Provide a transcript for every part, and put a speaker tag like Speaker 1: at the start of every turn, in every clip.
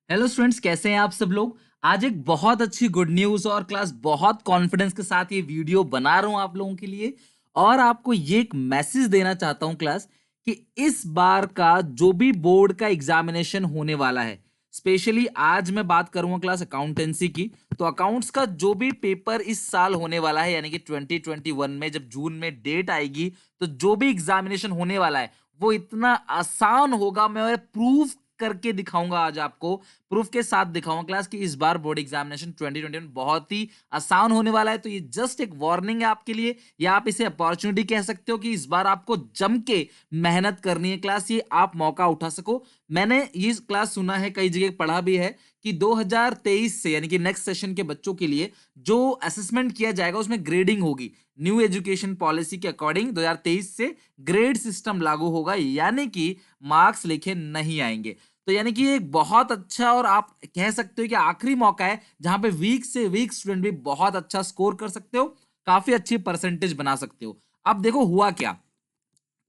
Speaker 1: Hello students, कैसे हैं आप सब लोग। आज एक बहुत अच्छी गुड न्यूज़ और क्लास बहुत कॉन्फिडेंस के साथ ये वीडियो बना रहा हूं आप लोगों के लिए। और आपको ये एक मैसेज देना चाहता हूं क्लास कि इस बार का जो भी बोर्ड का एग्जामिनेशन होने वाला है, स्पेशली आज मैं बात करूंगा क्लास अकाउंटेंसी की। तो अकाउंट्स का जो भी पेपर इस साल होने वाला है, यानी कि 2021 में जब जून में डेट आएगी, तो जो भी एग्जामिनेशन होने वाला है वो इतना आसान होगा। मैं प्रूफ करके दिखाऊंगा आज आपको, प्रूफ के साथ दिखाऊंगा क्लास कि इस बार बोर्ड एग्जामिनेशन 2021 बहुत ही आसान होने वाला है। तो ये जस्ट एक वार्निंग है आपके लिए, या आप इसे अपॉर्चुनिटी कह सकते हो कि इस बार आपको जम के मेहनत करनी है क्लास, ये आप मौका उठा सको। मैंने ये क्लास सुना है, कई जगह पढ़ा भी है कि 2023 से यानी कि नेक्स्ट सेशन के बच्चों के लिए जो असेसमेंट किया जाएगा उसमें ग्रेडिंग होगी। न्यू एजुकेशन पॉलिसी के अकॉर्डिंग 2023 से ग्रेड सिस्टम लागू होगा, यानी कि मार्क्स लिखे नहीं आएंगे। तो यानी कि एक बहुत अच्छा, और आप कह सकते हो कि आखिरी मौका है जहां पे वीक से वीक स्टूडेंट भी बहुत अच्छा स्कोर कर सकते हो, काफी अच्छी परसेंटेज बना सकते हो। अब देखो हुआ क्या,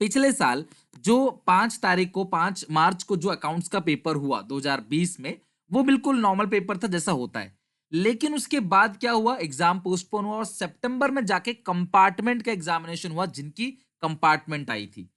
Speaker 1: पिछले साल जो 5 तारीख को 5 मार्च को जो अकाउंट्स का पेपर हुआ 2020 में, वो बिल्कुल नॉर्मल पेपर था जैसा होता है। लेकिन उसके बाद क्या हुआ, एग्जाम पोस्टपोन हुआ और सितंबर में जाके कंपार्टमेंट का एग्जामिनेशन हुआ, जिनकी कंपार्टमेंट आई थी।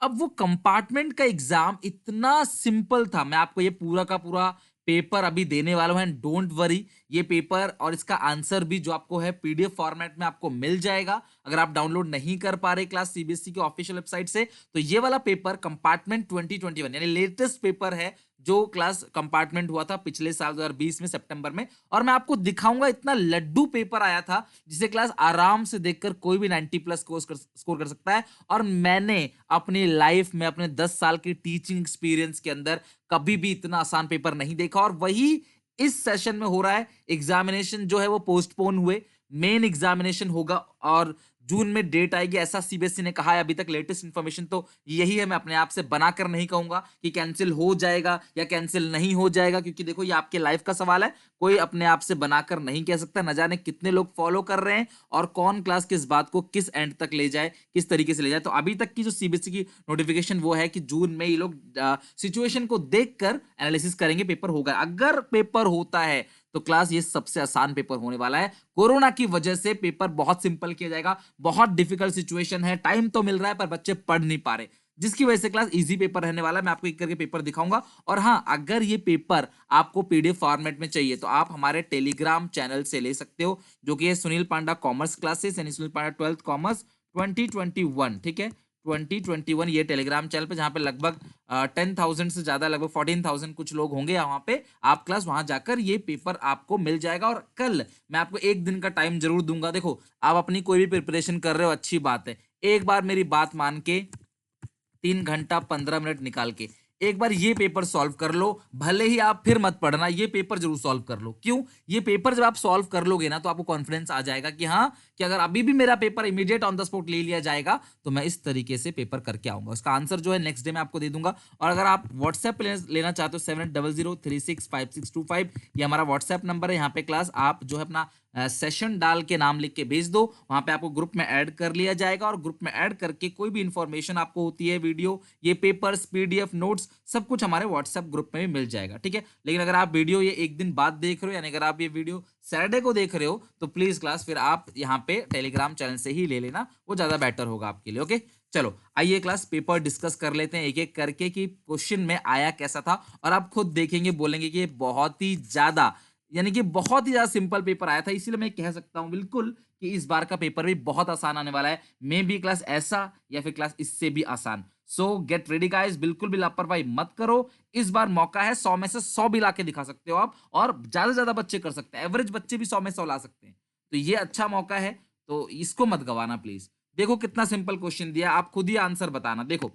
Speaker 1: अब वो कंपार्टमेंट का एग्जाम इतना सिंपल था, मैं आपको ये पूरा का पूरा पेपर अभी देने वाला हूं, एंड डोंट वरी, ये पेपर और इसका आंसर भी जो आपको है पीडीएफ फॉर्मेट में आपको मिल जाएगा। अगर आप डाउनलोड नहीं कर पा रहे क्लास सीबीएसई की ऑफिशियल वेबसाइट से, तो ये वाला पेपर कंपार्टमेंट 2021 यानी लेटेस्ट पेपर है, जो क्लास कंपार्टमेंट हुआ था पिछले साल 2020 में सितंबर में। और मैं आपको दिखाऊंगा, इतना लड्डू पेपर आया था जिसे क्लास आराम से देखकर कोई भी 90 प्लस स्कोर कर सकता है। और मैंने अपनी लाइफ में, अपने 10 साल की टीचिंग एक्सपीरियंस के अंदर कभी भी इतना आसान पेपर नहीं देखा, और वही इस सेशन में हो रहा है। एग्जामिनेशन जो है वो पोस्टपोन हुए, मेन एग्जामिनेशन होगा और जून में डेट आएगी, ऐसा सीबीएसई ने कहा है। अभी तक लेटेस्ट इंफॉर्मेशन तो यही है, मैं अपने आप से बनाकर नहीं कहूंगा कि कैंसिल हो जाएगा या कैंसिल नहीं हो जाएगा, क्योंकि देखो ये आपके लाइफ का सवाल है, कोई अपने आप से बनाकर नहीं कह सकता। न जाने कितने लोग फॉलो कर रहे हैं और कौन क्लास किस बात को किस एंड तक ले जाए, किस तरीके से ले जाए। तो अभी तक की जो सीबीएसई की नोटिफिकेशन वो है कि जून में ये लोग सिचुएशन को देखकर एनालिसिस करेंगे, पेपर होगा। अगर पेपर होता है तो क्लास ये सबसे आसान पेपर होने वाला है। कोरोना की वजह से पेपर बहुत सिंपल किया जाएगा, बहुत डिफिकल्ट सिचुएशन है, टाइम तो मिल रहा है पर बच्चे पढ़ नहीं पा रहे, जिसकी वजह से क्लास इजी पेपर रहने वाला है। मैं आपको एक करके पेपर दिखाऊंगा। और हाँ, अगर ये पेपर आपको पीडीएफ फॉर्मेट में चाहिए तो आप हमारे टेलीग्राम चैनल से ले सकते हो, जो कि है सुनील पांडा कॉमर्स क्लासेस, यानी सुनील पांडा 12th कॉमर्स 2021, ठीक है। 2021 ये टेलीग्राम चैनल पे, जहां पे लगभग 10,000 से ज्यादा, लगभग 14,000 कुछ लोग होंगे वहां पे। आप क्लास वहां जाकर ये पेपर आपको मिल जाएगा। और कल मैं आपको एक दिन का टाइम जरूर दूंगा। देखो, आप अपनी कोई भी प्रिपरेशन कर रहे हो, अच्छी बात है, एक बार मेरी बात मान के 3 घंटा 15 मिनट निकाल के एक बार ये पेपर सॉल्व कर लो। भले ही आप फिर मत पढ़ना, ये पेपर जरूर सॉल्व कर लो। क्यों? ये पेपर जब आप सॉल्व कर लोगे ना, तो आपको कॉन्फिडेंस आ जाएगा कि हाँ, कि अगर अभी भी मेरा paper immediate on the spot ले लिया जाएगा तो मैं इस तरीके से पेपर करके आऊंगा। उसका आंसर जो है नेक्स्ट डे मैं आपको दे दूंगा। और अगर आप व्हाट्सएप लेना चाहते हो, 7800365625, ये हमारा व्हाट्सएप नंबर है। यहाँ पे क्लास आप जो है अपना सेशन डाल के नाम लिख के भेज दो, वहां पे आपको ग्रुप में ऐड कर लिया जाएगा। और ग्रुप में ऐड करके कोई भी इंफॉर्मेशन आपको होती है, वीडियो, ये पेपर्स, पीडीएफ, नोट्स, सब कुछ हमारे व्हाट्सएप ग्रुप में भी मिल जाएगा, ठीक है। लेकिन अगर आप वीडियो ये एक दिन बाद देख रहे हो, यानी अगर आप ये वीडियो सैटरडे को देख रहे हो, तो प्लीज क्लास फिर आप यहाँ पे टेलीग्राम चैनल से ही ले लेना, वो ज्यादा बेटर होगा आपके लिए। ओके, चलो आइए क्लास पेपर डिस्कस कर लेते हैं एक एक करके कि क्वेश्चन में आया कैसा था। और आप खुद देखेंगे, बोलेंगे कि ये बहुत ही ज्यादा, यानी कि बहुत ही ज्यादा सिंपल पेपर आया था। इसीलिए मैं कह सकता हूं बिल्कुल कि इस बार का पेपर भी बहुत आसान आने वाला है। मे बी क्लास ऐसा, या फिर क्लास इससे भी आसान। सो गेट रेडी गाइस, बिल्कुल भी लापरवाही मत करो। इस बार मौका है, 100 में से 100 भी लाके दिखा सकते हो आप, और ज्यादा से ज्यादा बच्चे कर सकते हैं, एवरेज बच्चे भी 100 में 100 ला सकते हैं। तो ये अच्छा मौका है, तो इसको मत गवाना प्लीज। देखो कितना सिंपल क्वेश्चन दिया, आप खुद ही आंसर बताना। देखो,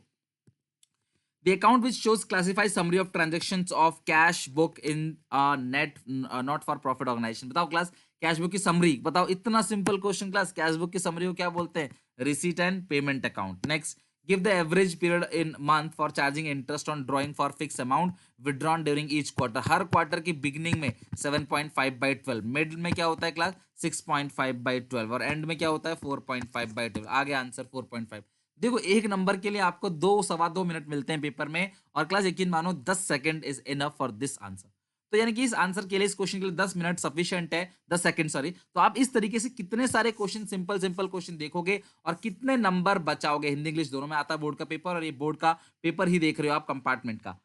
Speaker 1: the account which shows classifies summary of transactions of cash book in a net not for profit organization। बताओ क्लास, कैश बुक की समरी बताओ। इतना simple question class, cash book की समरी को क्या बोलते हैं? Receipt and payment account. Next, give the average period in month for charging interest on drawing for fix amount withdrawn during each quarter. Her quarter की beginning में 7.5/12, mid में क्या होता है क्लास 6.5/12, और एंड में क्या होता है 4.5/12। आगे आंसर 4.5। देखो, एक नंबर के लिए आपको 2 सवा 2 मिनट मिलते हैं पेपर में, और क्लास यकीन मानो 10 second is enough for this answer. तो यानी कि इस आंसर के लिए, इस क्वेश्चन के लिए 10 मिनट सफिशिएंट है, 10 सेकंड सॉरी। तो आप इस तरीके से कितने सारे क्वेश्चन, सिंपल सिंपल क्वेश्चन देखोगे और कितने नंबर बचाओगे। हिंदी इंग्लिश दोनों में आता है बोर्ड का पेपर, और ये बोर्ड का पेपर ही देख रहे हो आप कंपार्टमेंट का।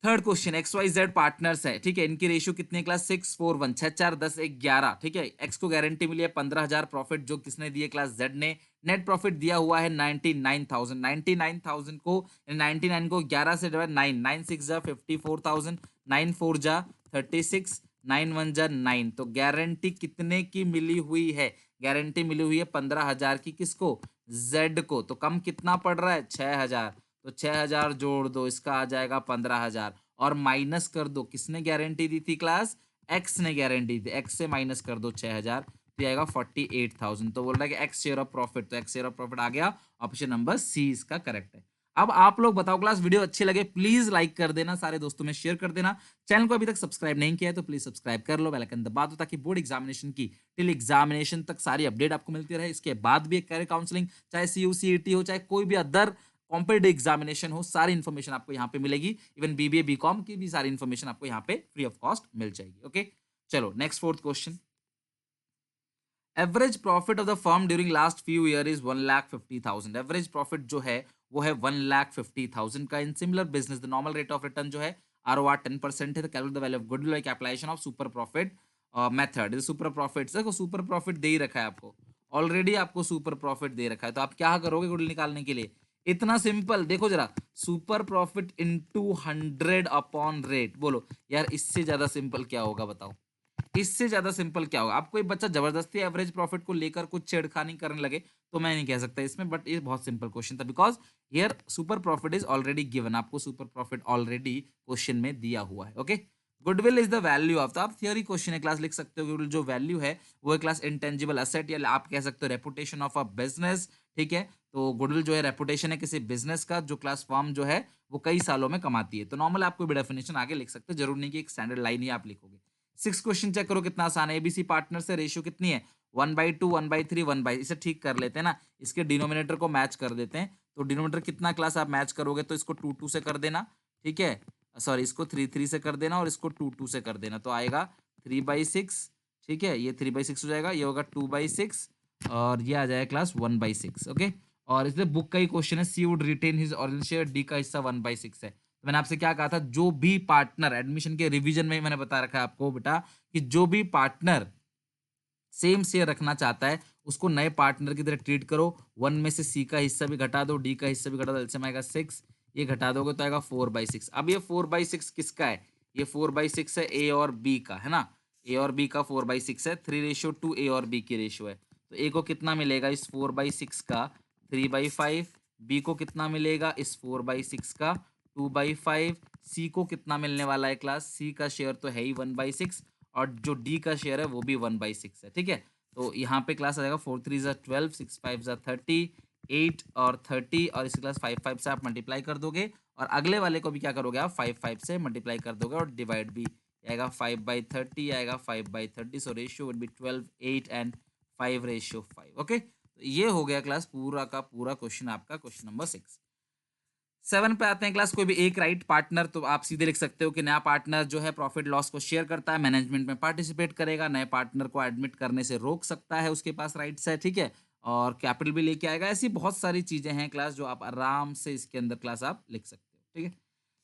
Speaker 1: Third question, X Y Z partners है, ठीक है, इनकी रेशियो कितनी है क्लास, 6 4 1, 6 4 10 1 11, ठीक है। एक्स को गारंटी मिली है 15,000 प्रॉफिट, जो किसने दिए क्लास, जेड ने। नेट प्रॉफिट दिया हुआ है 99,000, 99,000 को 99 को 11 से डिवाइड, 9 9 6 जा 54,000, 9 4 जा 36, 9 1 जा 9। तो गारंटी कितने की मिली हुई है, गारंटी मिली हुई है 15,000 की, किसको, जेड को। तो कम कितना पड़ रहा है, 6,000। तो 6,000 जोड़ दो, इसका आ जाएगा 15,000, और माइनस कर दो, किसने गारंटी दी थी क्लास, एक्स ने गारंटी दी, एक्स से माइनस कर दो 6,000, तो आएगा 48,000। तो बोल रहा है कि एक्स शेयर ऑफ प्रॉफिट, तो एक्स शेयर ऑफ प्रॉफिट आ गया, ऑप्शन नंबर सी इसका करेक्ट है। अब आप लोग बताओ क्लास, वीडियो अच्छी लगे प्लीज लाइक कर देना, सारे दोस्तों में शेयर कर देना। चैनल को अभी तक सब्सक्राइब नहीं किया है तो प्लीज सब्सक्राइब कर लो, बेल आइकन दबा दो, ताकि बोर्ड एग्जामिनेशन की टिल एग्जामिनेशन तक सारी अपडेट आपको मिलती रहे। इसके बाद भी एक कैरियर काउंसलिंग, चाहे सीयू सीईटी हो, चाहे कोई भी अदर कॉम्पिटेटिव एग्जामिनेशन हो, सारी इन्फॉर्मेशन आपको यहाँ पे मिलेगी। इवन बीबीए बीकॉम की भी सारी इन्फॉर्मेशन आपको यहाँ पे फ्री ऑफ कॉस्ट मिल जाएगी। ओके, चलो next fourth question. Average profit of the firm during last few year is 1,50,000। Average profit जो है वो है 1,50,000 का। In similar business the normal rate of return जो है ROR 10% है। तो calculate the value of goodwill by application of super profit method. Super profit, देखो सुपर प्रॉफिट दे ही रखा है आपको, ऑलरेडी आपको सुपर प्रॉफिट दे रखा है। तो आप क्या करोगे गुडविल निकालने के लिए, इतना सिंपल, देखो जरा, super profit into 100 upon rate. बोलो यार, इससे ज्यादा सिंपल क्या होगा, बताओ, इससे ज्यादा सिंपल क्या होगा। अब कोई बच्चा जबरदस्ती एवरेज प्रॉफिट को लेकर कुछ छेड़खानी करने लगे तो मैं नहीं कह सकता इसमें, बट ये बहुत सिंपल क्वेश्चन था, because here super profit is already given, आपको सुपर प्रॉफिट ऑलरेडी क्वेश्चन में दिया हुआ है। Okay, goodwill is the value of, तो आप थियरी क्वेश्चन है क्लास लिख सकते हो, गुडविल जो वैल्यू है वो है क्लास इंटेंजिबल असेट, या आप कह सकते हो रेपुटेशन ऑफ अ बिजनेस, ठीक है। तो गुडविल जो है रेपुटेशन है किसी बिजनेस का, जो क्लास फर्म जो है वो कई सालों में कमाती है। तो नॉर्मल आपको भी डेफिनेशन आगे लिख सकते हो, जरूर नहीं कि एक स्टैंडर्ड लाइन ही आप लिखोगे। 6 क्वेश्चन चेक करो कितना आसान है। एबीसी पार्टनर से रेशियो कितनी है, 1/2 1/3 1/, इसे ठीक कर लेते हैं ना, इसके डिनोमिनेटर को मैच कर देते हैं। तो डिनोमिनेटर कितना क्लास आप मैच करोगे, तो इसको 2 2 से कर देना, ठीक है, सॉरी इसको 3 3 से कर देना, और इसको 2 2 से कर देना, तो आएगा 3/6, ठीक है, ये 3/6 हो जाएगा, ये होगा 2/6, और ये आ जाएगा क्लास 1/6। ओके, और इसलिए बुक का ही क्वेश्चन है, C would retain his original share, D का हिस्सा 1/6 है। तो मैंने आपसे क्या कहा था, जो भी पार्टनर, एडमिशन के रिवीजन में ही मैंने बता रखा है आपको बेटा, कि जो भी पार्टनर सेम शेयर रखना चाहता है उसको नए पार्टनर की तरह ट्रीट करो। 1 में से सी का हिस्सा भी घटा दो, डी का हिस्सा भी घटा दो, एलसीएम आएगा 6, ये घटा दोगे तो आएगा 4/6। अब ये 4/6 किसका है, ये 4/6 है ए और बी का, है ना, ए और बी का 4/6 है, 3:2 ए और बी की रेशियो है। तो ए को कितना मिलेगा इस 4/6 का, 3/5, बी को कितना मिलेगा इस 4/6 का, 2/5, सी को कितना मिलने वाला है क्लास, सी का शेयर तो है ही 1/6, और जो डी का शेयर है वो भी 1/6 है, ठीक है। तो यहाँ पे क्लास आ जाएगा 4 3 जा 12, 6 5 जा 30, 8 और 30, और इस क्लास 5 5 से आप मल्टीप्लाई कर दोगे, और अगले वाले को भी क्या करोगे आप 5 5 से मल्टीप्लाई कर दोगे, और डिवाइड भी आएगा 5/30, आएगा 5/30, so ratio would be 12 8 and 5:5। Okay, तो ये हो गया क्लास पूरा का पूरा क्वेश्चन आपका, क्वेश्चन नंबर 6। 7 पे आते हैं क्लास, कोई भी एक राइट पार्टनर, तो आप सीधे लिख सकते हो कि नया पार्टनर जो है प्रॉफिट लॉस को शेयर करता है, मैनेजमेंट में पार्टिसिपेट करेगा, नए पार्टनर को एडमिट करने से रोक सकता है, उसके पास राइट्स है, ठीक है, और कैपिटल भी लेके आएगा। ऐसी बहुत सारी चीजें हैं क्लास जो आप आराम से इसके अंदर क्लास आप लिख सकते हो, ठीक है।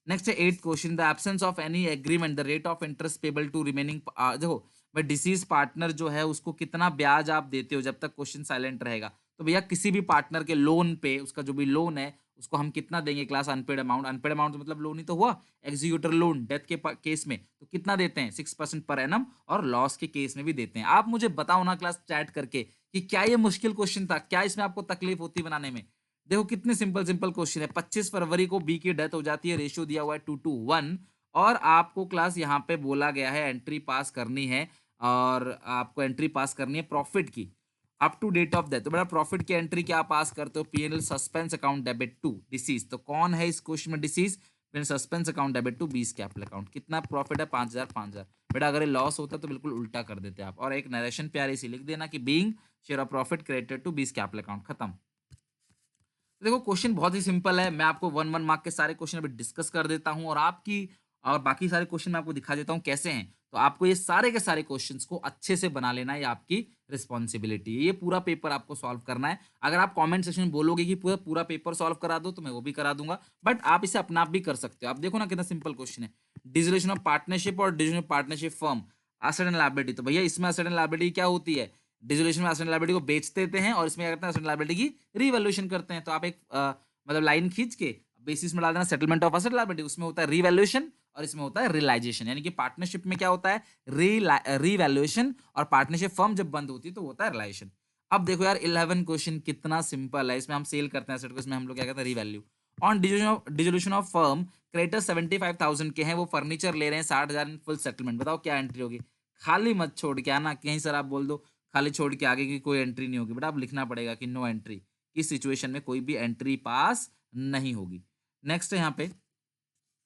Speaker 1: नेक्स्ट है 8th question, the absence of any agreement the rate of interest payable to remaining, देखो भाई डिसीज पार्टनर जो है उसको कितना ब्याज आप देते हो जब तक क्वेश्चन साइलेंट रहेगा। तो भैया किसी भी पार्टनर के लोन पे, उसका जो भी लोन है उसको हम कितना देंगे class, unpaid amount, unpaid amount मतलब लोन ही तो हुआ, एग्जीक्यूटर लोन डेथ के केस में तो कितना देते हैं 6% पर एनम, और लॉस के केस में भी देते हैं। आप मुझे बताओ ना क्लास चैट करके कि क्या ये मुश्किल क्वेश्चन था, क्या इसमें आपको तकलीफ होती बनाने में। देखो कितने सिंपल सिंपल क्वेश्चन है। 25 फरवरी को बी की डेथ हो जाती है, रेशियो दिया हुआ है 2:1, और आपको क्लास यहाँ पे बोला गया है एंट्री पास करनी है, और आपको एंट्री पास करनी है प्रॉफिट की up to date of death. तो बेटा प्रॉफिट की एंट्री क्या पास करते हो, PNL suspense account debit to deceased, तो कौन है इस क्वेश्चन में deceased, PNL suspense account debit to बीस कैपिटल अकाउंट। कितना प्रॉफिट है 5,000 5,000। बेटा अगर ये लॉस होता तो बिल्कुल उल्टा कर देते आप, और एक नरेशन प्यारी सी लिख देना कि being share of profit credited to बीस कैपिटल अकाउंट, खत्म। तो देखो क्वेश्चन बहुत ही सिंपल है, मैं आपको 1 1 मार्क के सारे क्वेश्चन अभी डिस्कस कर देता हूं, और आपकी और बाकी सारे क्वेश्चन मैं आपको दिखा देता हूँ कैसे हैं। तो आपको ये सारे के सारे क्वेश्चंस को अच्छे से बना लेना, ये आपकी रिस्पॉन्सिबिलिटी है। ये पूरा पेपर आपको सॉल्व करना है। अगर आप कमेंट सेक्शन में बोलोगे कि पूरा पूरा पेपर सॉल्व करा दो, तो मैं वो भी करा दूंगा, बट आप इसे अपना आप भी कर सकते हो। आप देखो ना कितना सिंपल क्वेश्चन है, डिसोल्यूशन ऑफ पार्टनरशिप और dissolution of partnership firm, asset and liability. तो भैया इसमें एसेट एंड लायबिलिटी क्या होती है, डिसोल्यूशन में एसेट एंड लायबिलिटी को बेच देते हैं और इसमें क्या करते हैं, एसेट एंड लायबिलिटी की रीवैल्यूएशन करते हैं। तो आप एक मतलब लाइन खींच के बेसिस में डाल देना सेटलमेंट ऑफ एसेट लायबिलिटी, उसमें होता है रीवैल्यूएशन और इसमें होता है रियलाइजेशन। यानी कि पार्टनरशिप में क्या होता है, रीवैल्यूएशन, और पार्टनरशिप फर्म जब बंद होती है तो होता है रियलाइजेशन। अब देखो यार 11 क्वेश्चन कितना सिंपल है। इसमें हम सेल करते हैं एसेट को, इसमें हम लोग क्या कहते हैं revalue. On dissolution of firm, creditor 75,000 के हैं, वो फर्नीचर ले रहे हैं 60,000 इन फुल सेटलमेंट। बताओ क्या एंट्री होगी। खाली मत छोड़ के आना कहीं, सर आप बोल दो खाली छोड़ के आगे की कोई एंट्री नहीं होगी, बट आप लिखना पड़ेगा कि नो एंट्री, इस सिचुएशन में कोई भी एंट्री पास नहीं होगी। नेक्स्ट है यहाँ पे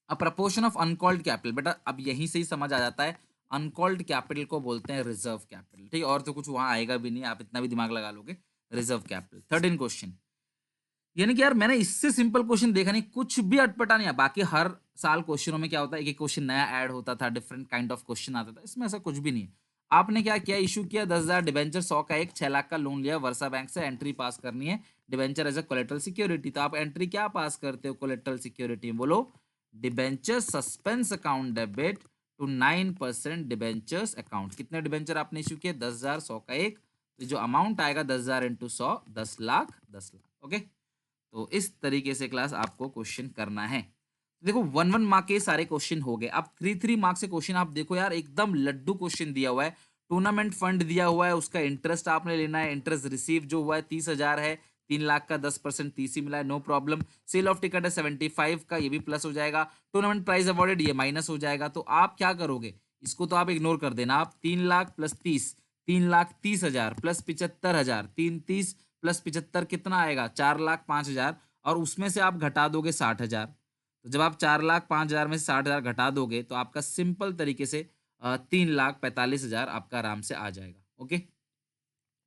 Speaker 1: अ प्रपोर्शन ऑफ अनकॉल्ड कैपिटल। बेटा अब यहीं से ही समझ आ जाता है, अनकॉल्ड कैपिटल को बोलते हैं रिजर्व कैपिटल। ठीक है, और तो कुछ वहां आएगा भी नहीं, आप इतना भी दिमाग लगा लोगे। Reserve capital 13 question. यानी कि यार मैंने इससे सिंपल क्वेश्चन देखा नहीं, कुछ भी अटपटा नहीं है। बाकी हर साल क्वेश्चनों में क्या होता है, एक एक क्वेश्चन नया ऐड होता था, डिफरेंट काइंड ऑफ क्वेश्चन आता था, इसमें ऐसा कुछ भी नहीं है। आपने क्या किया, इशू किया 10,000 डिबेंचर, 100 का एक 6 लाख का लोन लिया वर्षा बैंक से, एंट्री पास करनी है debenture as a collateral security. तो आप एंट्री क्या पास करते हो कोलेटरल सिक्योरिटी में, बोलो debenture suspense account debit to 9% debentures account. कितने डिबेंचर आपने इशू किए, 10,000, 100 का एक, तो जो अमाउंट आएगा 10,000 इंटू 100, 10 लाख, 10 लाख। ओके, तो इस तरीके से क्लास आपको क्वेश्चन करना है। देखो 1 1 मार्क के सारे क्वेश्चन हो गए। अब 3 3 मार्क से क्वेश्चन आप देखो यार, एकदम लड्डू क्वेश्चन दिया हुआ है। टूर्नामेंट फंड दिया हुआ है, उसका इंटरेस्ट आपने लेना है। इंटरेस्ट रिसीव जो हुआ है 30,000 है, 3 लाख का 10% 30 ही मिला है, no problem. Sale of ticket है 75 का, ये भी प्लस हो जाएगा। टूर्नामेंट प्राइज अवॉर्डेड ये माइनस हो जाएगा। तो आप क्या करोगे, इसको तो आप इग्नोर कर देना। आप 3 लाख प्लस 30, 3,30,000 प्लस 75,000, 3 30 प्लस 75 कितना आएगा, 4,05,000, और उसमें से आप घटा दोगे 60,000। तो जब आप 4,05,000 में से 60,000 घटा दोगे तो आपका सिंपल तरीके से 3,45,000 आपका आराम से आ जाएगा। ओके,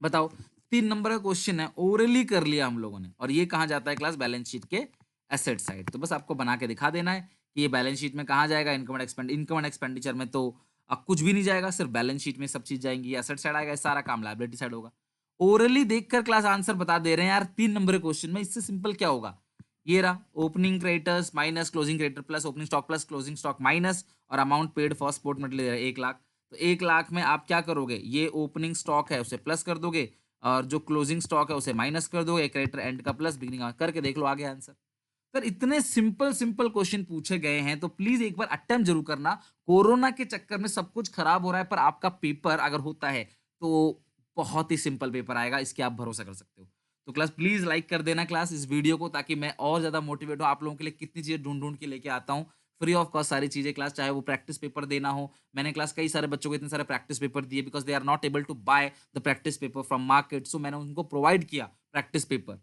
Speaker 1: बताओ 3 नंबर का क्वेश्चन है, ओरली कर लिया हम लोगों ने, और ये कहाँ जाता है क्लास, बैलेंस शीट के एसेट साइड। तो बस आपको बना के दिखा देना है कि ये बैलेंस शीट में कहाँ जाएगा, इनकम एंड एक्सपेंडिचर में तो अब कुछ भी नहीं जाएगा, सिर्फ बैलेंस शीट में सब चीज जाएंगी। एसेट साइड आएगा, सारा काम लायबिलिटी साइड होगा। ओरली देखकर क्लास आंसर बता दे रहे हैं यार 3 नंबर के क्वेश्चन में। इससे सिंपल क्या होगा, ये रहा opening creditors minus closing creditor plus opening stock plus closing stock minus, और amount paid for support material 1 lakh. तो 1 लाख में आप क्या करोगे, ये ओपनिंग स्टॉक है उसे प्लस कर दोगे, और जो क्लोजिंग स्टॉक है उसे माइनस कर दोगे, क्रेडिटर एंड का प्लस बिगिनिंग का, करके देख लो आगे आंसर। सर इतने सिंपल सिंपल क्वेश्चन पूछे गए हैं, तो प्लीज एक बार अटेम्प्ट जरूर करना। कोरोना के चक्कर में सब कुछ खराब हो रहा है, पर आपका पेपर अगर होता है तो बहुत ही सिंपल पेपर आएगा, इसके आप भरोसा कर सकते हो। तो क्लास प्लीज लाइक कर देना क्लास इस वीडियो को, ताकि मैं और ज्यादा मोटिवेट हूँ। आप लोगों के लिए कितनी चीजें ढूंढ ढूंढ के लेके आता हूँ, फ्री ऑफ कॉस्ट सारी चीजें क्लास, चाहे वो प्रैक्टिस पेपर देना हो। मैंने क्लास कई सारे बच्चों को इतने सारे प्रैक्टिस पेपर दिए, because they are not able to buy the practice paper from market, so मैंने उनको प्रोवाइड किया प्रैक्टिस पेपर।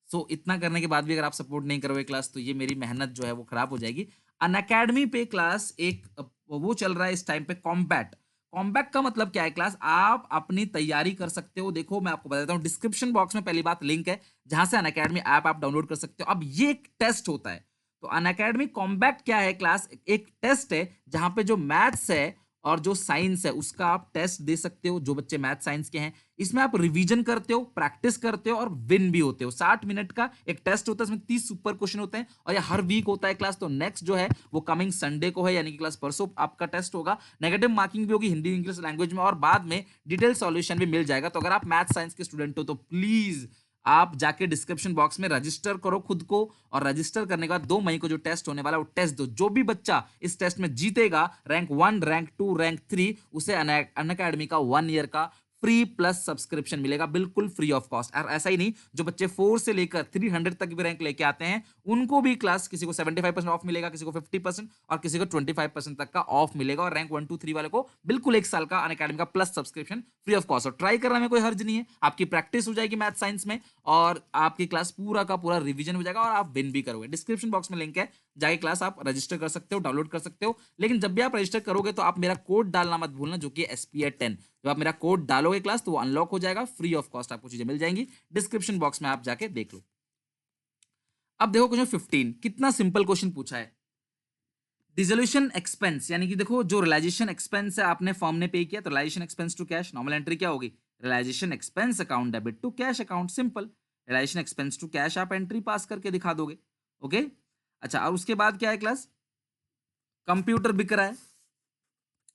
Speaker 1: सो इतना करने के बाद भी अगर आप सपोर्ट नहीं करोगे क्लास, तो ये मेरी मेहनत जो है वो खराब हो जाएगी। अनअकैडमी पे क्लास एक वो चल रहा है इस टाइम पे, कॉम्बैट। कॉम्बैट का मतलब क्या है क्लास, आप अपनी तैयारी कर सकते हो। देखो मैं आपको बता देता हूँ, डिस्क्रिप्शन बॉक्स में पहली बात लिंक है, जहां से अनअकैडमी ऐप आप डाउनलोड कर सकते हो। अब ये एक टेस्ट होता है, तो अनअकैडमी कॉम्बैट क्या है क्लास, एक टेस्ट है जहां पे जो मैथ्स है और जो साइंस है उसका आप टेस्ट दे सकते हो, जो बच्चे मैथ साइंस के हैं। इसमें आप रिवीजन करते हो, प्रैक्टिस करते हो और विन भी होते हो। 60 मिनट का एक टेस्ट होता है, इसमें 30 सुपर क्वेश्चन होते हैं, और ये हर वीक होता है क्लास। तो नेक्स्ट जो है वो कमिंग संडे को है, यानी कि क्लास परसों आपका टेस्ट होगा। नेगेटिव मार्किंग भी होगी हिंदी इंग्लिश लैंग्वेज में, और बाद में डिटेल सॉल्यूशन भी मिल जाएगा। तो अगर आप मैथ साइंस के स्टूडेंट हो तो प्लीज आप जाके डिस्क्रिप्शन बॉक्स में रजिस्टर करो खुद को, और रजिस्टर करने के बाद 2 मई को जो टेस्ट होने वाला है वो टेस्ट दो। जो भी बच्चा इस टेस्ट में जीतेगा, रैंक 1, रैंक 2, रैंक 3, उसे अनअकैडमी का 1 ईयर का फ्री प्लस सब्सक्रिप्शन मिलेगा, बिल्कुल फ्री ऑफ कॉस्ट। और ऐसा ही नहीं, जो बच्चे 4 से लेकर 300 तक भी रैंक लेके आते हैं, उनको भी क्लास, किसी को 75% ऑफ मिलेगा, किसी को 50% और किसी को 25% तक का ऑफ मिलेगा। और रैंक 1 2 3 वाले को बिल्कुल 1 साल का अनअकैडमी का plus subscription free of cost. और ट्राई करने में कोई हर्ज नहीं है, आपकी प्रैक्टिस हो जाएगी मैथ साइंस में, और आपकी क्लास पूरा का पूरा रिवीजन हो जाएगा, और आप विन भी करोगे। डिस्क्रिप्शन बॉक्स में लिंक है, जाके क्लास आप रजिस्टर कर सकते हो, डाउनलोड कर सकते हो। लेकिन जब भी आप रजिस्टर करोगे तो आप मेरा कोड डालना मत भूलना, जो कि SPA10। जब आप मेरा कोड डालोगे क्लास, तो वो अनलॉक हो जाएगा, फ्री ऑफ कॉस्ट आपको चीजें मिल जाएंगी। डिस्क्रिप्शन बॉक्स में आप जाके देख लो। अब देखो क्वेश्चन 15, कितना सिंपल क्वेश्चन पूछा है। डिसोल्यूशन एक्सपेंस यानी कि देखो जो रियलाइजेशन एक्सपेंस है आपने फर्म ने पे किया तो realisation expense to cash, normal entry क्या होगी, realisation expense account debit to cash account, simple. Realisation expense to cash आप एंट्री पास करके दिखा दोगे। ओके। अच्छा, और उसके बाद क्या है क्लास, कंप्यूटर बिक रहा है,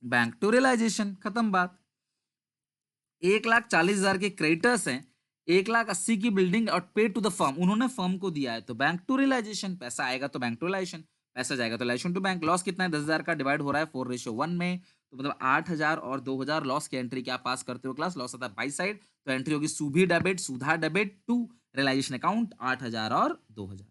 Speaker 1: बैंक टू रियलाइजेशन, खत्म बात। 1,40,000 के क्रेडिटर्स हैं, 1,80,000 की बिल्डिंग और पे टू द फर्म, उन्होंने फर्म को दिया है तो बैंक टू रियलाइजेशन, पैसा आएगा तो बैंक टू रियलाइजेशन, पैसा जाएगा तो रियलाइजेशन टू बैंक। लॉस कितना है, 10,000 का डिवाइड हो रहा है 4:1 में, तो मतलब 8,000 और 2,000 लॉस की एंट्री क्या पास करते हो क्लास, लॉस आता है बाई साइड, तो एंट्री होगी Subhi debit Sudha debit to realisation account 8,000 और 2,000।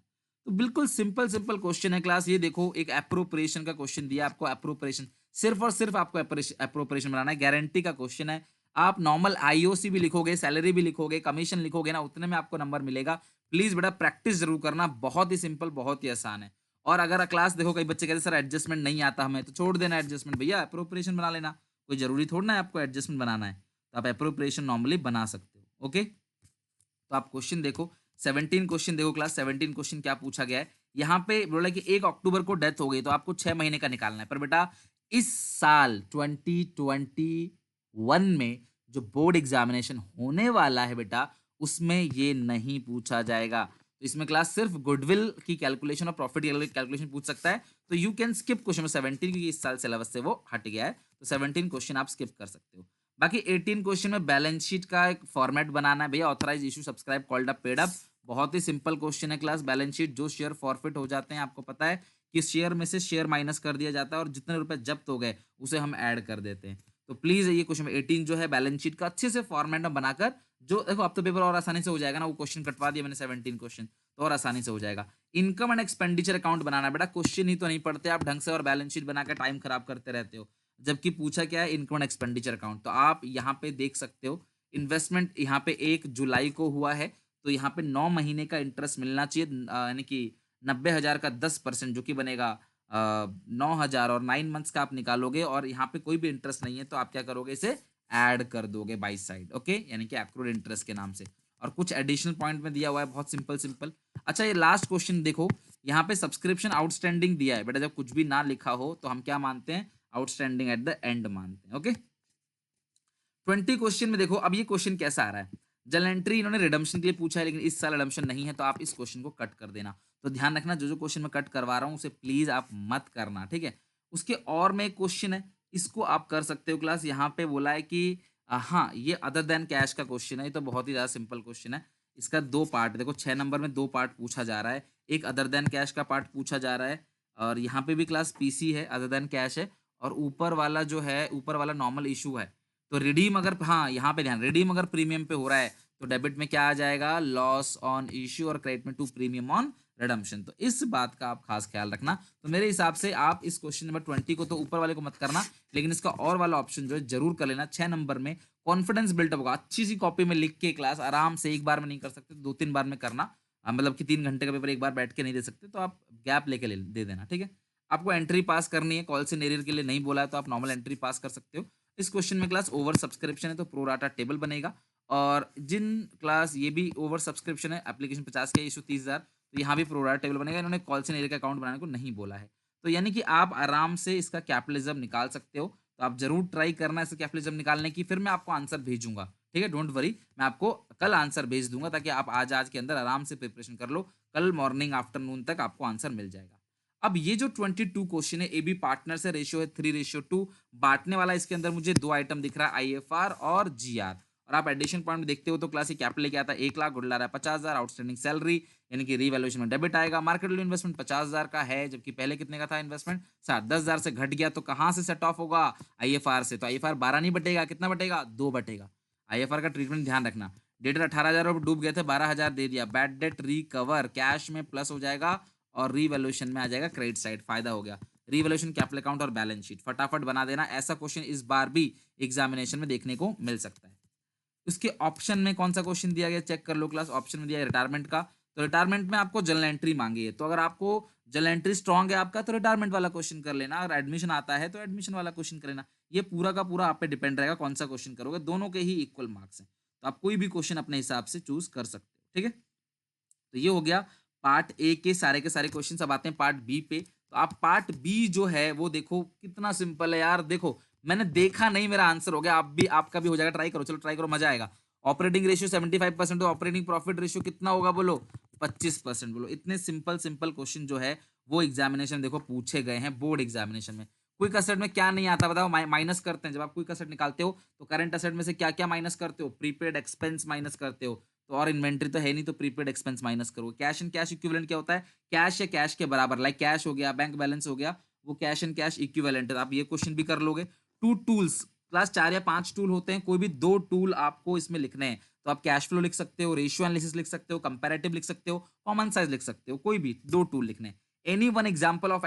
Speaker 1: तो बिल्कुल सिंपल सिंपल क्वेश्चन है क्लास। ये देखो एक अप्रोप्रिएशन का क्वेश्चन दिया आपको, अप्रोप्रिएशन सिर्फ और सिर्फ आपको अप्रोप्रिएशन बनाना है, गारंटी का क्वेश्चन है। आप नॉर्मल आईओसी भी लिखोगे, सैलरी भी लिखोगे, कमीशन लिखोगे ना, उतने में आपको नंबर मिलेगा। प्लीज बेटा प्रैक्टिस जरूर करना, बहुत ही सिंपल बहुत ही आसान है। और अगर क्लास देखो कई बच्चे कहते हैं सर एडजस्टमेंट नहीं आता हमें, तो छोड़ देना एडजस्टमेंट, भैया अप्रोप्रिएशन बना लेना, कोई जरूरी थोड़ा ना है आपको एडजस्टमेंट बनाना है, तो आप अप्रोप्रिएशन नॉर्मली बना सकते हो। ओके, तो आप क्वेश्चन देखो, 17 क्वेश्चन देखो क्लास, 17 क्वेश्चन क्या पूछा गया है। यहाँ पे बोला कि 1 अक्टूबर को डेथ हो गई तो आपको 6 महीने का निकालना है, पर बेटा इस साल 2021 में जो बोर्ड एग्जामिनेशन होने वाला है बेटा, उसमें ये नहीं पूछा जाएगा। तो इसमें क्लास सिर्फ गुडविल की कैलकुलेशन और प्रॉफिट कैलकुलेशन पूछ सकता है, तो यू कैन स्किप क्वेश्चन 17 क्योंकि इस साल सिलेबस से वो हट गया है, तो 17 क्वेश्चन आप स्किप कर सकते हो। बाकी 18 क्वेश्चन में बैलेंस शीट का एक फॉर्मेट बनाना है भैया, authorise issue subscribe called up paid up, बहुत ही सिंपल क्वेश्चन है क्लास। बैलेंस शीट जो शेयर फॉरफिट हो जाते हैं, आपको पता है कि शेयर में से शेयर माइनस कर दिया जाता है और जितने रुपए जब्त हो गए उसे हम ऐड कर देते हैं। तो प्लीज ये क्वेश्चन 18 जो है बैलेंस शीट का अच्छे से फॉर्मेट में बनाकर, जो देखो अब तो पेपर और आसानी से हो जाएगा ना, वो क्वेश्चन कटवा दिया मैंने 17 क्वेश्चन, तो और आसानी से हो जाएगा। इनकम एंड एक्सपेंडिचर अकाउंट बनाना बेटा, क्वेश्चन ही तो नहीं पढ़ते आप ढंग से और बैलेंस शीट बनाकर टाइम खराब करते रहते हो। जबकि पूछा क्या है, इनकम एंड एक्सपेंडिचर अकाउंट, तो आप यहाँ पे देख सकते हो इन्वेस्टमेंट यहाँ पे 1 जुलाई को हुआ है, तो यहाँ पे 9 महीने का इंटरेस्ट मिलना चाहिए, यानी कि 90,000 का 10% जो कि बनेगा 9,000, और 9 मंथ्स का आप निकालोगे और यहाँ पे कोई भी इंटरेस्ट नहीं है तो आप क्या करोगे, इसे ऐड कर दोगे बाई साइड। ओके, यानी कि एक्रूड इंटरेस्ट के नाम से। और कुछ एडिशनल पॉइंट में दिया हुआ है, बहुत सिंपल सिंपल। अच्छा, ये लास्ट क्वेश्चन देखो, यहाँ पे सब्सक्रिप्शन आउटस्टैंडिंग दिया है बेटा, जब कुछ भी ना लिखा हो तो हम क्या मानते हैं, आउटस्टैंडिंग एट द एंड मानते हैं। ओके, 20 क्वेश्चन में देखो, अब ये क्वेश्चन कैसा आ रहा है, जर्नल एंट्री इन्होंने रिडम्पशन के लिए पूछा है लेकिन इस साल रिडम्पशन नहीं है, तो आप इस क्वेश्चन को कट कर देना। तो ध्यान रखना, जो जो क्वेश्चन मैं कट करवा रहा हूँ उसे प्लीज आप मत करना, ठीक है। उसके और में एक क्वेश्चन है, इसको आप कर सकते हो क्लास। यहाँ पे बोला है कि हाँ ये अदर देन कैश का क्वेश्चन है, ये तो बहुत ही ज्यादा सिंपल क्वेश्चन है। इसका 2 पार्ट देखो, 6 नंबर में 2 पार्ट पूछा जा रहा है, एक अदर देन कैश का पार्ट पूछा जा रहा है, और यहाँ पे भी क्लास पीसी है, अदर देन कैश है, और ऊपर वाला जो है, ऊपर वाला नॉर्मल इशू है। तो रिडीम अगर, हाँ यहाँ पे ध्यान, रिडीम अगर प्रीमियम पे हो रहा है तो डेबिट में क्या आ जाएगा, लॉस ऑन इश्यू, और क्रेडिट में टू प्रीमियम ऑन रिडम्पशन। तो इस बात का आप खास ख्याल रखना। तो मेरे हिसाब से आप इस क्वेश्चन नंबर 20 को तो ऊपर वाले को मत करना, लेकिन इसका और वाला ऑप्शन जो है जरूर कर लेना। 6 नंबर में कॉन्फिडेंस बिल्टअप होगा, अच्छी सी कॉपी में लिख के क्लास आराम से, एक बार में नहीं कर सकते 2-3 बार में करना। मतलब कि 3 घंटे का पेपर एक बार बैठ के नहीं दे सकते, तो आप गैप लेके दे देना, ठीक है। आपको एंट्री पास करनी है, कॉल से नेरियर के लिए नहीं बोला है तो आप नॉर्मल एंट्री पास कर सकते हो। इस क्वेश्चन में क्लास ओवर सब्सक्रिप्शन है तो प्रोराटा टेबल बनेगा, और जिन क्लास ये भी ओवर सब्सक्रिप्शन है, एप्लीकेशन 50 के इशू 30,000, तो यहाँ भी प्रोराटा टेबल बनेगा। इन्होंने कॉल से एरिया का अकाउंट बनाने को नहीं बोला है, तो यानी कि आप आराम से इसका कैपिटलिज्म निकाल सकते हो। तो आप जरूर ट्राई करना इसका कैपिटलिज्म निकालने की, फिर मैं आपको आंसर भेजूंगा, ठीक है, डोंट वरी, मैं आपको कल आंसर भेज दूंगा, ताकि आप आज के अंदर आराम से प्रिपरेशन कर लो, कल मॉर्निंग आफ्टरनून तक आपको आंसर मिल जाएगा। अब ये जो 22 क्वेश्चन है, ए बी पार्टनर से रेशियो है 3:2, बांटने वाला इसके अंदर मुझे 2 आइटम दिख रहा है, आईएफआर और जीआर, और आप एडिशन पॉइंट में देखते हो तो क्लास कैपिटल लेके आता है 1 लाख, गुड ला रहा है 50,000, आउटस्टैंडिंग सैलरी यानी कि रीवैल्यूएशन में डेबिट आएगा, मार्केट वैल्यू इन्वेस्टमेंट 50,000 का है, जबकि पहले कितने का था इन्वेस्टमेंट 10,000 से घट गया, तो कहां से सेट ऑफ होगा, आईएफआर से, तो आईएफआर 12 नहीं बटेगा, कितना बटेगा, 2 बटेगा। आईएफआर का ट्रीटमेंट ध्यान रखना, डेटर 18,000 डूब गए थे, 12,000 दे दिया, बैड डेट रिकवर कैश में प्लस हो जाएगा, और रीवैल्यूएशन में आ जाएगा क्रेडिट साइड, फायदा हो गया। रीवैल्यूएशन कैपिटल अकाउंट और बैलेंस शीट फटाफट बना देना, ऐसा क्वेश्चन इस बार भी एग्जामिनेशन में देखने को मिल सकता है। उसके ऑप्शन में कौन सा क्वेश्चन दिया गया, चेक कर लो क्लास। ऑप्शन में दिया है रिटायरमेंट का, तो रिटायरमेंट में आपको जनरल एंट्री मांगी है, तो अगर आपको जनरल एंट्री स्ट्रांग है आपका, तो रिटायरमेंट वाला क्वेश्चन कर लेना, अगर एडमिशन आता है तो एडमिशन वाला क्वेश्चन कर लेना। ये पूरा का पूरा आप पे डिपेंड रहेगा कौन सा क्वेश्चन करोगे, दोनों के ही इक्वल मार्क्स हैं, तो आप कोई भी क्वेश्चन अपने हिसाब से चूज कर सकते हो, ठीक है। तो ये हो गया पार्ट ए के सारे क्वेश्चन। अब आते हैं पार्ट बी पे। तो आप पार्ट बी जो है वो देखो, कितना सिंपल है यार। देखो मैंने देखा नहीं, मेरा आंसर हो गया। आप भी, आपका भी हो जाएगा। ट्राई करो, चलो ट्राई करो, मजा आएगा। ऑपरेटिंग रेशियो 75%, तो ऑपरेटिंग प्रॉफिट रेशियो कितना होगा बोलो? 25%। बोलो, इतने सिंपल सिंपल क्वेश्चन जो है वो एग्जामिनेशन देखो पूछे गए हैं, बोर्ड एग्जामिनेशन में। क्विक असेट में क्या नहीं आता बताओ? माइनस करते हैं। जब आप क्विक असेट निकालते हो तो करंट असेट में से क्या क्या माइनस करते हो? प्रीपेड एक्सपेंस माइनस करते हो। तो और इन्वेंट्री तो है नहीं, तो प्रीपेड एक्सपेंस माइनस करो। कैश एंड कैश इक्विवेलेंट क्या होता है? कैश या कैश के बराबर, लाइक कैश हो गया, बैंक बैलेंस हो गया, वो कैश एंड कैश इक्विवेलेंट है। आप ये क्वेश्चन भी कर लोगे। टू टूल्स, क्लास 4 या 5 टूल होते हैं, कोई भी 2 टूल आपको इसमें लिखने हैं। तो आप कैश फ्लो लिख सकते हो, रेशियो एनालिसिस लिख सकते हो, कंपैरेटिव लिख सकते हो, कॉमन साइज लिख सकते हो, कोई भी 2 टूल लिखने हैं। Any one example of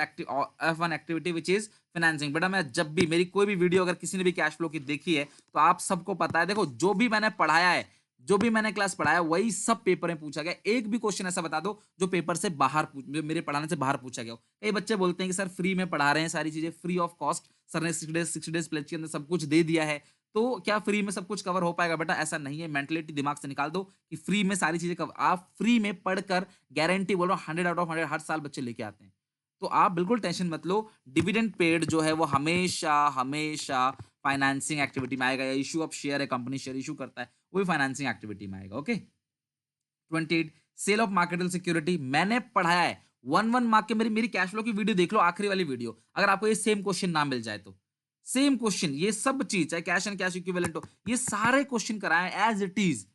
Speaker 1: one activity which is financing. बेटा मैं जब भी, मेरी कोई भी वीडियो अगर किसी ने भी कैश फ्लो की देखी है तो आप सबको पता है, देखो जो भी मैंने पढ़ाया है, जो भी मैंने क्लास पढ़ाया वही सब पेपर में पूछा गया। एक भी क्वेश्चन ऐसा बता दो जो पेपर से बाहर जो मेरे पढ़ाने से बाहर पूछा गया हो। कई बच्चे बोलते हैं कि सर फ्री में पढ़ा रहे हैं, सारी चीजें फ्री ऑफ कॉस्ट, सर ने 60 डेज प्लेज के अंदर सब कुछ दे दिया है, तो क्या फ्री में सब कुछ कवर हो पाएगा? बेटा ऐसा नहीं है। मेंटलिटी दिमाग से निकाल दो कि फ्री में सारी चीजें कवर, आप फ्री में पढ़कर गारंटी बोल रहा हूँ 100 आउट ऑफ 100 हर साल बच्चे लेके आते हैं। तो आप बिल्कुल टेंशन मत लो। डिविडेंड पेड जो है वो हमेशा हमेशा फाइनेंसिंग एक्टिविटी में आएगा, या इशू ऑफ शेयर है, कंपनी शेयर इशू करता है, वो भी फाइनेंसिंग एक्टिविटी में आएगा। Okay. 28, sale of marketable security मैंने पढ़ाया है। 1 मार्क के, मेरी मेरी कैश फ्लो की वीडियो देख लो, आखिरी वाली वीडियो, अगर आपको ये सेम क्वेश्चन ना मिल जाए तो। सेम क्वेश्चन, ये सब चीज, चाहे कैश एंड कैश इक्विवेलेंट हो, ये सारे क्वेश्चन कराए एज इट इज।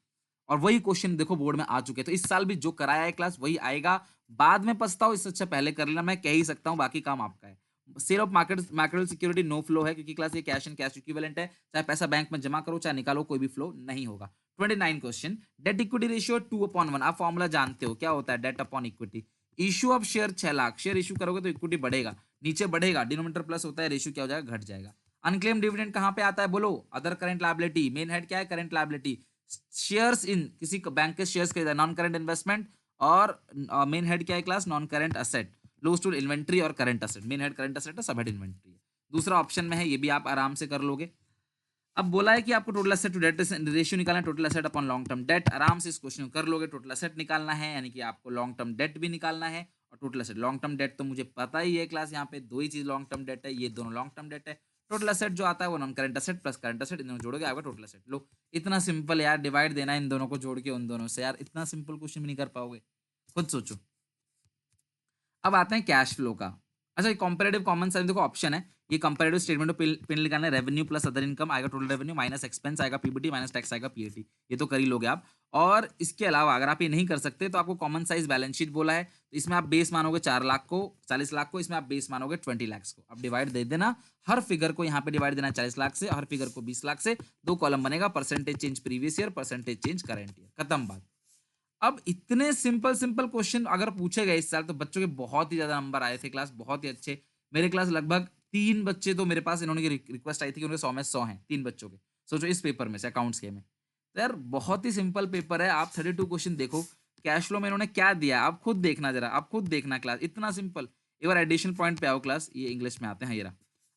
Speaker 1: और वही क्वेश्चन देखो बोर्ड में आ चुके हैं। तो इस साल भी जो कराया है क्लास वही आएगा। बाद में पछताओ, इससे अच्छा पहले कर लेना, मैं कह ही सकता हूँ, बाकी काम आपका है। Sale of marketable security no flow है, क्योंकि क्लास ये कैश एंड कैश इक्विवेलेंट है। चाहे पैसा बैंक में जमा करो चाहे निकालो, कोई भी फ्लो नहीं होगा। 29 क्वेश्चन, डेट इक्विटी रेशियो 2/1। आप फॉर्मूला जानते हो क्या होता है? Debt upon equity. Issue of share 6 lakh, share issue करोगे तो इक्विटी बढ़ेगा, नीचे बढ़ेगा, डिनोमिनेटर प्लस होता है, रेशियो क्या हो जाएगा? घट जाएगा। अनक्लेम डिविडेंड कहां पे आता है बोलो? Other current liability. Main head क्या है? Current liability. शेयर्स इन, किसी बैंक के शेयर्स खरीदा, नॉन करंट इन्वेस्टमेंट। और मेन हेड क्या है class? Non current asset. Loose to inventory और current asset. Main head current asset है, सब हेड इन्वेंट्री है। दूसरा ऑप्शन में है, ये भी आप आराम से कर लोगे। अब बोला है कि आपको total asset to debt ratio निकालना है, total asset upon long term debt. आराम से इस क्वेश्चन को कर लोगे। टोटल एसेट निकालना है, यानी कि आपको लॉन्ग टर्म डेट भी निकालना है, और total asset. Long term date तो मुझे पता ही है क्लास, यहाँ पे 2 ही चीज लॉन्ग टर्म डेट है, ये दोनों लॉन्ग टर्म डेट है। टोटल एसेट जो आता है वो non current asset plus current asset, इन दोनों जोड़ोगे आपका टोटल एसेट। लो, इतना सिंपल यार, डिवाइड देना है इन दोनों को जोड़ के उन दोनों से। यार इतना सिंपल क्वेश्चन भी नहीं कर पाओगे, खुद सोचो। अब आते हैं कैश फ्लो का। अच्छा, ये कंपैरेटिव कॉमन साइज देखो ऑप्शन है, ये कंपैरेटिव स्टेटमेंट ऑफ पिन निकालना है। रेवेन्यू प्लस अदर इनकम आएगा टोटल रेवेन्यू, माइनस एक्सपेंस आएगा पीबीटी, माइनस टैक्स आएगा पीएटी। ये तो कर ही लोगे आप। और इसके अलावा अगर आप ये नहीं कर सकते तो आपको कॉमन साइज बैलेंस शीट बोला है, तो इसमें आप बेस मानोगे 4 लाख को, 40 लाख को, इसमें आप बेस मानोगे 20 लाख को। अब डिवाइड दे देना, हर फिगर को यहाँ पे डिवाइड देना 40 लाख से, हर फिगर को 20 लाख से। 2 कॉलम बनेगा, percentage change previous year, percentage change current year, खत्म बात। अब इतने सिंपल सिंपल क्वेश्चन अगर पूछे गए इस साल, तो बच्चों के बहुत ही ज्यादा नंबर आए थे क्लास, बहुत ही अच्छे। मेरे क्लास लगभग 3 बच्चे तो मेरे पास, इन्होंने रिक्वेस्ट आई थी कि उनके 100 में 100 हैं, 3 बच्चों के। सोचो इस पेपर में से, अकाउंट्स के में। तो यार बहुत ही सिंपल पेपर है। आप 32 क्वेश्चन देखो, कैश फ्लो में इन्होंने क्या दिया आप खुद देखना, जरा आप खुद देखना क्लास, इतना सिंपल। एक बार एडिशनल पॉइंट पे आओ क्लास, ये इंग्लिश में आते हैं, ये रहा।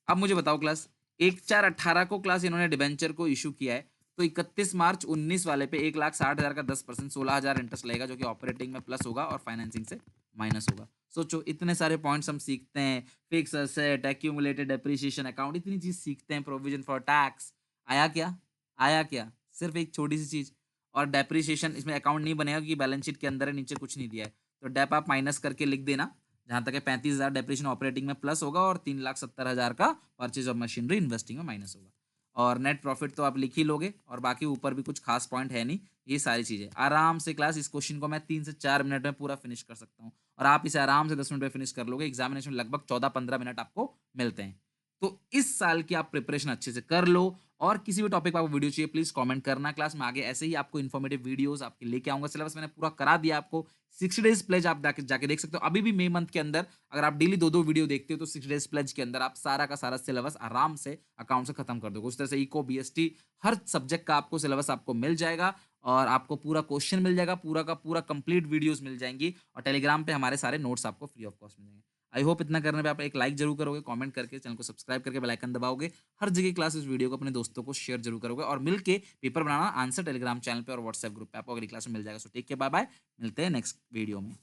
Speaker 1: अब मुझे बताओ क्लास, 1/4/18 को क्लास इन्होंने डिबेंचर को इशू किया है, तो 31 मार्च 19 वाले पे 1,60,000 का 10%, 16,000 इंटरेस्ट लगेगा, जो कि ऑपरेटिंग में प्लस होगा और फाइनेंसिंग से माइनस होगा। सोचो, इतने सारे पॉइंट्स हम सीखते हैं, fix asset, accumulated depreciation account, इतनी चीज सीखते हैं, प्रोविजन फॉर टैक्स। आया क्या? आया क्या? सिर्फ एक छोटी सी चीज। और डेप्रिसिएशन इसमें अकाउंट नहीं बनेगा क्योंकि बैलेंस शीट के अंदर है, नीचे कुछ नहीं दिया है। तो डेप आप माइनस करके लिख देना, जहां तक है 35,000 डेप्रिसिएशन ऑपरेटिंग में प्लस होगा, और 3,70,000 का परचेज ऑफ मशीनरी इन्वेस्टिंग में माइनस होगा। और नेट प्रॉफिट तो आप लिख ही लोगे, और बाकी ऊपर भी कुछ खास पॉइंट है नहीं। ये सारी चीजें आराम से क्लास, इस क्वेश्चन को मैं 3 से 4 मिनट में पूरा फिनिश कर सकता हूँ, और आप इसे आराम से 10 मिनट में फिनिश कर लोगे। एग्जामिनेशन में लगभग 14-15 मिनट आपको मिलते हैं। तो इस साल की आप प्रिपरेशन अच्छे से कर लो। और किसी भी टॉपिक पर आपको वीडियो चाहिए, प्लीज कमेंट करना। क्लास में आगे ऐसे ही आपको इन्फॉर्मेटिव वीडियोस आपके लेके आऊंगा। सिलेबस मैंने पूरा करा दिया आपको। 60 डेज प्लेज आप जाके देख सकते हो। अभी भी मई मंथ के अंदर अगर आप डेली 2-2 वीडियो देखते हो तो 60 डेज प्लेज के अंदर आप सारा का सारा सिलेबस आराम से अकाउंट से खत्म कर दोगे। उस तरह से इको, बीएसटी, हर सब्जेक्ट का आपको सिलेबस आपको मिल जाएगा, और आपको पूरा क्वेश्चन मिल जाएगा, पूरा का पूरा कंप्लीट वीडियोस मिल जाएंगी, और टेलीग्राम पे हमारे सारे नोट्स आपको फ्री ऑफ कॉस्ट मिल जाएंगे। आई होप इतना करने पे आप एक लाइक जरूर करोगे, कमेंट करके चैनल को सब्सक्राइब करके बेल आइकन दबाओगे, हर जगह क्लास इस वीडियो को अपने दोस्तों को शेयर जरूर करोगे, और मिलके पेपर बनाना आंसर टेलीग्राम चैनल पे और व्हाट्सएप ग्रुप पे आपको अगली क्लास में मिल जाएगा। So take care, bye bye, मिलते हैं नेक्स्ट वीडियो में।